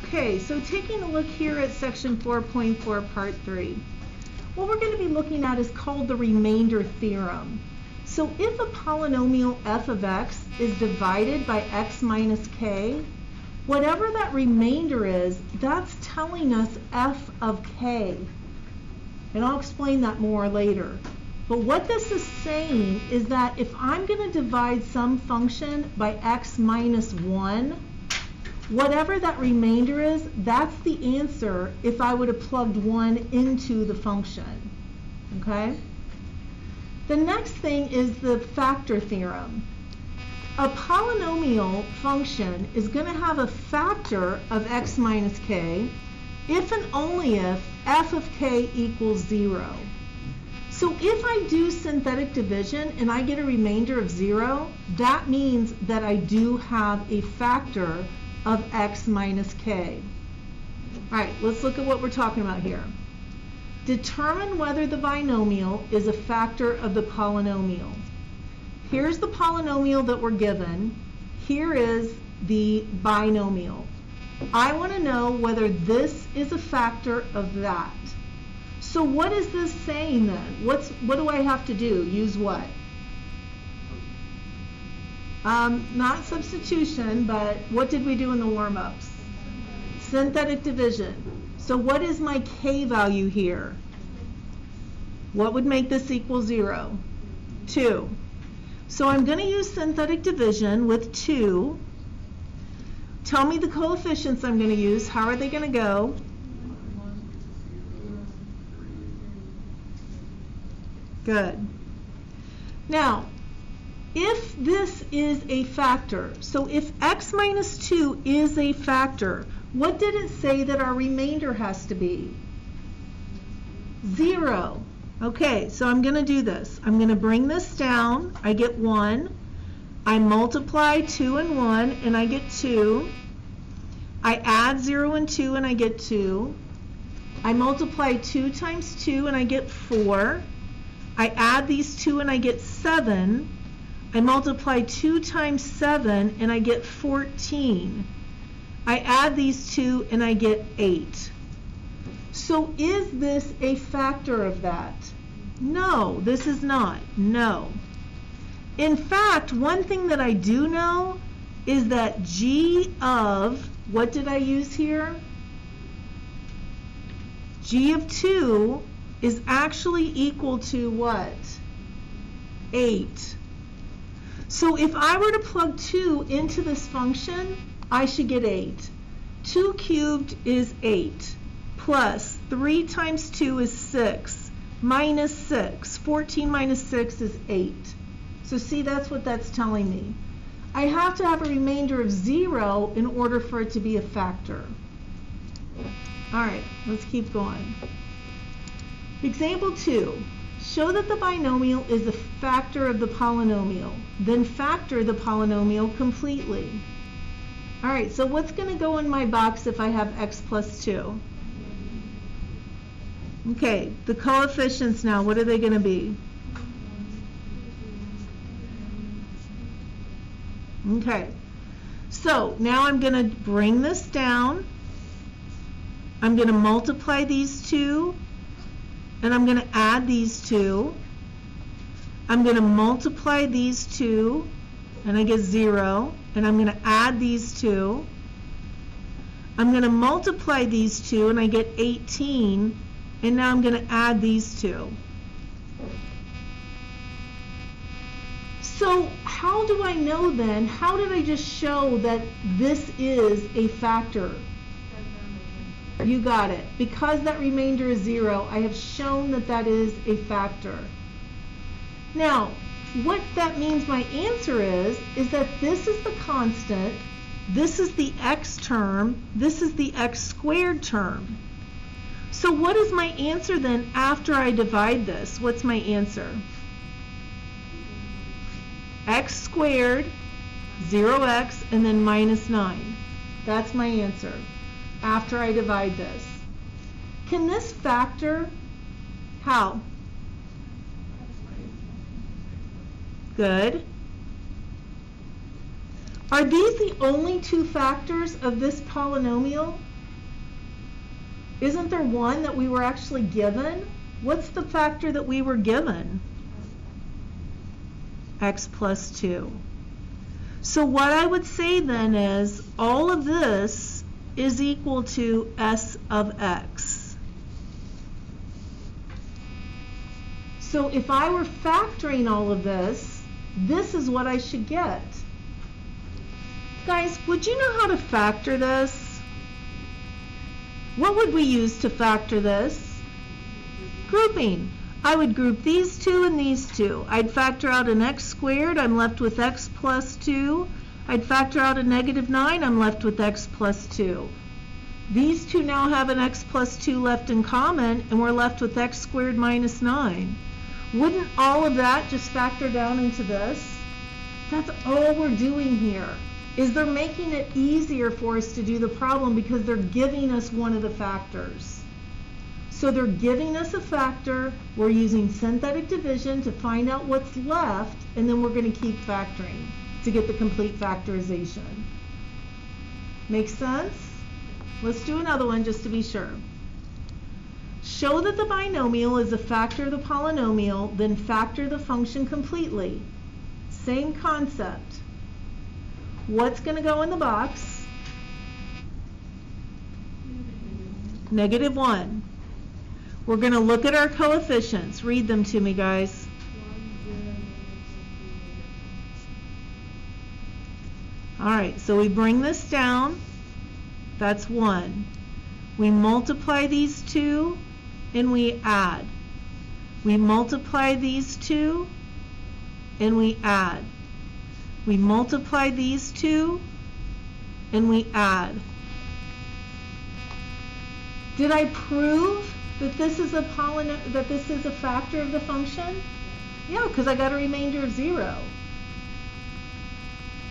Okay, so taking a look here at section 4.4, part 3. What we're going to be looking at is called the remainder theorem. So if a polynomial f of x is divided by x minus k, whatever that remainder is, that's telling us f of k. And I'll explain that more later. But what this is saying is that if I'm going to divide some function by x minus 1, whatever that remainder is, that's the answer if I would have plugged 1 into the function. Okay? The next thing is the factor theorem. A polynomial function is going to have a factor of x minus k if and only if f of k equals 0. So if I do synthetic division and I get a remainder of 0, that means that I do have a factor of x minus k. All right, let's look at what we're talking about here. Determine whether the binomial is a factor of the polynomial. Here's the polynomial that we're given. Here is the binomial. I want to know whether this is a factor of that. So what is this saying then? What do I have to do? Use what? Not substitution, but what did we do in the warm-ups? Synthetic division. So what is my k value here? What would make this equal 0? 2. So I'm going to use synthetic division with 2. Tell me the coefficients I'm going to use. How are they going to go? Good. Now, if this is a factor, so if x minus 2 is a factor, what did it say that our remainder has to be? 0. Okay, so I'm going to do this. I'm going to bring this down. I get 1. I multiply 2 and 1, and I get 2. I add 0 and 2, and I get 2. I multiply 2 times 2, and I get 4. I add these 2, and I get 7. I multiply 2 times 7, and I get 14. I add these 2, and I get 8. So is this a factor of that? No, this is not. No. In fact, one thing that I do know is that g of, what did I use here? G of 2 is actually equal to what? 8. So if I were to plug 2 into this function, I should get 8. 2 cubed is 8, plus 3 times 2 is 6, minus 6. 14 minus 6 is 8. So see, that's what that's telling me. I have to have a remainder of 0 in order for it to be a factor. All right, let's keep going. Example 2. Show that the binomial is a factor of the polynomial. Then factor the polynomial completely. All right, so what's going to go in my box if I have x plus 2? Okay, the coefficients now, what are they going to be? Okay, so now I'm going to bring this down. I'm going to multiply these 2, and I'm going to add these 2. I'm going to multiply these 2, and I get 0, and I'm going to add these 2. I'm going to multiply these 2, and I get 18, and now I'm going to add these 2. So how do I know then, how did I just show that this is a factor? You got it. Because that remainder is 0, I have shown that that is a factor. Now, what that means my answer is that this is the constant, this is the x term, this is the x squared term. So what is my answer then after I divide this? What's my answer? X squared, 0x, and then minus 9. That's my answer after I divide this. Can this factor? How? Good. Are these the only two factors of this polynomial? Isn't there one that we were actually given? What's the factor that we were given? X plus 2. So what I would say then is all of this is equal to S of X. So if I were factoring all of this, this is what I should get. Guys, would you know how to factor this? What would we use to factor this? Grouping. I would group these two and these two. I'd factor out an x squared, I'm left with x plus 2. I'd factor out a negative 9, I'm left with x plus 2. These two now have an x plus 2 left in common, and we're left with x squared minus 9. Wouldn't all of that just factor down into this? That's all we're doing here, is they're making it easier for us to do the problem because they're giving us one of the factors. So they're giving us a factor, we're using synthetic division to find out what's left, and then we're going to keep factoring to get the complete factorization. Make sense? Let's do another one just to be sure. Show that the binomial is a factor of the polynomial, then factor the function completely. Same concept. What's going to go in the box? Negative 1. We're going to look at our coefficients. Read them to me, guys. All right, so we bring this down. That's 1. We multiply these two, and we add. We multiply these two, and we add. We multiply these two, and we add. Did I prove that this is a factor of the function? Yeah, because I got a remainder of 0.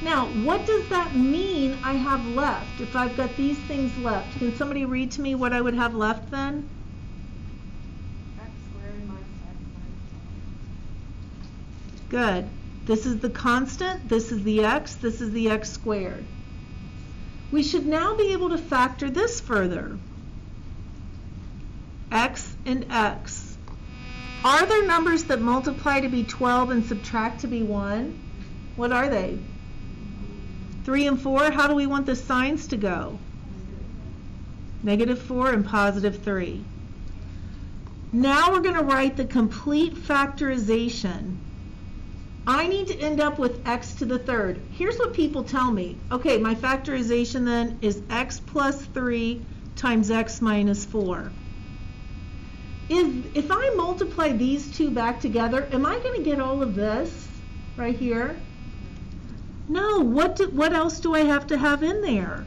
Now, what does that mean I have left if I've got these things left? Can somebody read to me what I would have left then? X squared minus x minus 1. Good. This is the constant, this is the x, this is the x squared. We should now be able to factor this further. X and x. Are there numbers that multiply to be 12 and subtract to be 1? What are they? 3 and 4. How do we want the signs to go? Negative 4 and positive 3. Now we're going to write the complete factorization. I need to end up with x to the third. Here's what people tell me. Okay, my factorization then is x plus 3 times x minus 4. If I multiply these two back together, am I going to get all of this right here? No. What else do I have to have in there?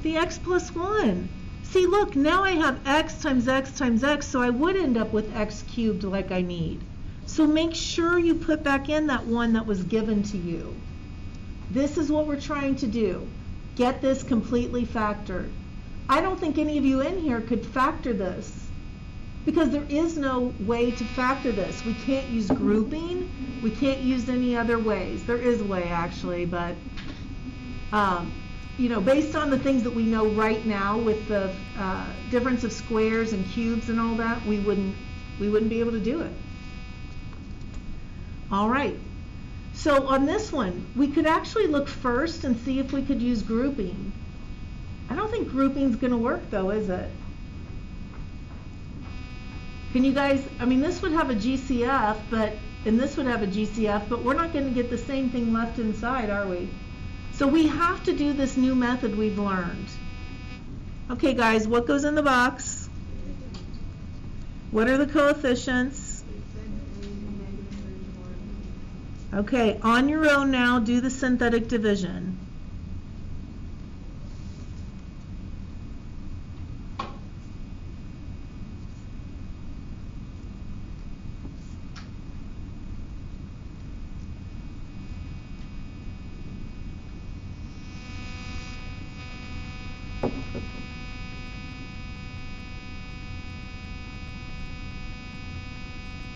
The x plus 1. See, look, now I have x times x times x, so I would end up with x cubed like I need. So make sure you put back in that 1 that was given to you. This is what we're trying to do. Get this completely factored. I don't think any of you in here could factor this, because there is no way to factor this. We can't use grouping. We can't use any other ways. There is a way actually, but you know, based on the things that we know right now with the difference of squares and cubes and all that, we wouldn't be able to do it. All right. So on this one, we could actually look first and see if we could use grouping. I don't think grouping's going to work though, is it? Can you guys, I mean, this would have a GCF, and this would have a GCF, but we're not going to get the same thing left inside, are we? So we have to do this new method we've learned. Okay, guys, what goes in the box? What are the coefficients? Okay, on your own now, do the synthetic division.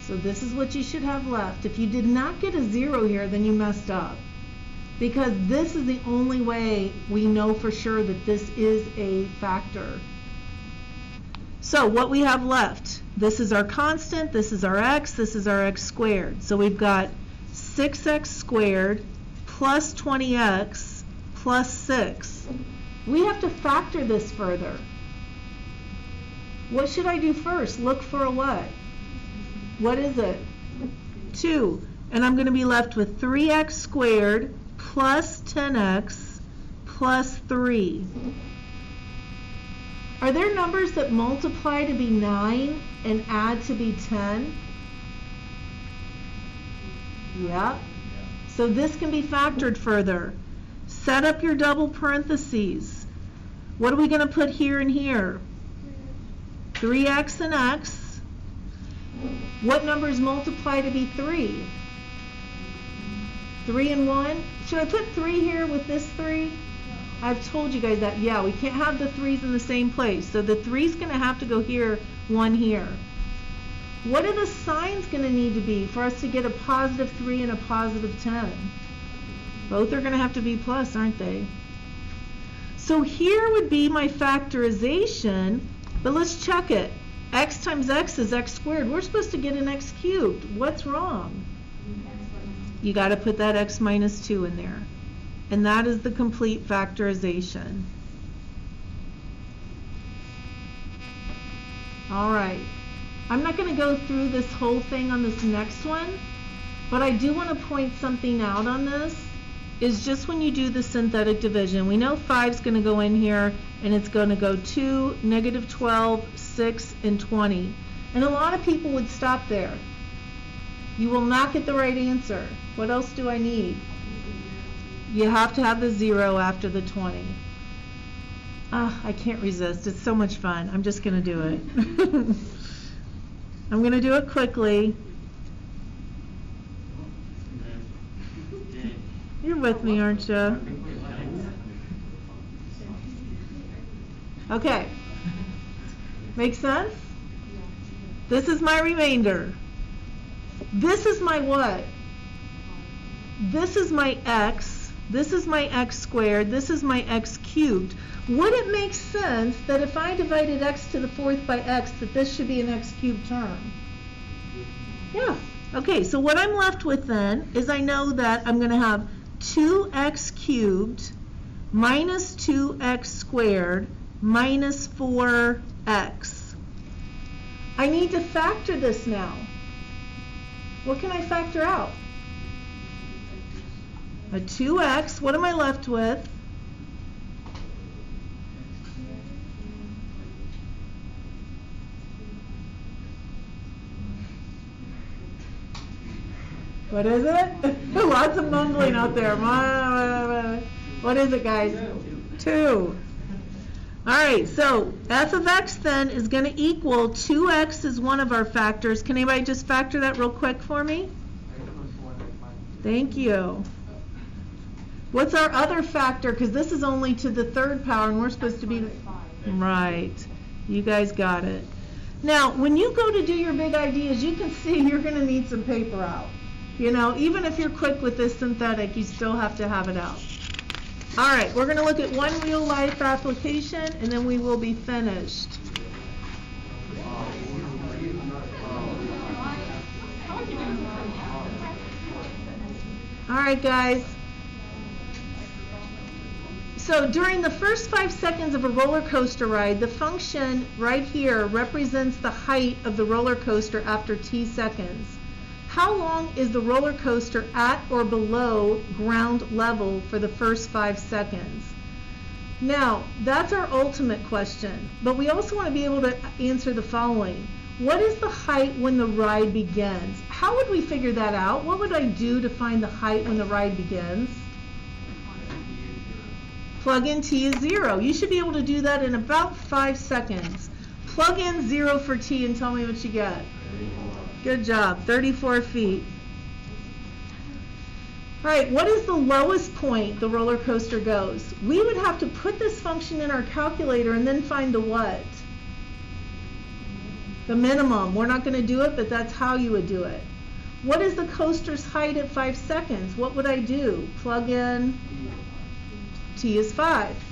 So this is what you should have left. If you did not get a 0 here, then you messed up. because this is the only way we know for sure that this is a factor. So what we have left, this is our constant, this is our x, this is our x squared. So we've got 6x squared plus 20x plus 6. We have to factor this further. What should I do first? Look for a what? What is it? 2. And I'm going to be left with 3x squared plus 10x plus 3. Are there numbers that multiply to be 9 and add to be 10? Yeah. So this can be factored further. Set up your double parentheses. What are we going to put here and here? 3x and x. What numbers multiply to be 3? 3 and 1. Should I put 3 here with this 3? I've told you guys that. Yeah, we can't have the 3's in the same place. So the 3's going to have to go here, 1 here. What are the signs going to need to be for us to get a positive 3 and a positive 10? Both are going to have to be plus, aren't they? So here would be my factorization, but let's check it. X times x is x squared. We're supposed to get an x cubed. What's wrong? You got to put that x minus 2 in there. And that is the complete factorization. All right. I'm not going to go through this whole thing on this next one, but I do want to point something out on this. Is just when you do the synthetic division, we know 5 is going to go in here, and it's going to go 2, negative 12, 6, and 20. And a lot of people would stop there. You will not get the right answer. What else do I need? You have to have the 0 after the 20. I can't resist. It's so much fun. I'm just going to do it. I'm going to do it quickly. You're with me, aren't you? Okay. Make sense? This is my remainder. This is my what? This is my x. This is my x squared. This is my x cubed. Would it make sense that if I divided x to the 4th by x, that this should be an x cubed term? Yeah. Okay, so what I'm left with then is I know that I'm going to have 2x cubed minus 2x squared minus 4x. I need to factor this now. What can I factor out? A 2x. What am I left with? What is it? Lots of mumbling out there. What is it, guys? 2. All right, so f of x then is going to equal 2x is one of our factors. Can anybody just factor that real quick for me? Thank you. What's our other factor? Because this is only to the 3rd power, and we're supposed to be... Right. You guys got it. Now, when you go to do your big ideas, you can see you're going to need some paper out. You know, even if you're quick with this synthetic, you still have to have it out. All right, we're going to look at one real-life application, and then we will be finished. All right, guys. So during the first 5 seconds of a roller coaster ride, the function right here represents the height of the roller coaster after t seconds. How long is the roller coaster at or below ground level for the first 5 seconds? Now, that's our ultimate question, but we also want to be able to answer the following. What is the height when the ride begins? How would we figure that out? What would I do to find the height when the ride begins? Plug in t is 0. You should be able to do that in about 5 seconds. Plug in 0 for t and tell me what you get. Good job, 34 feet. All right, what is the lowest point the roller coaster goes? We would have to put this function in our calculator and then find the what? The minimum. We're not going to do it, but that's how you would do it. What is the coaster's height at 5 seconds? What would I do? Plug in t is 5.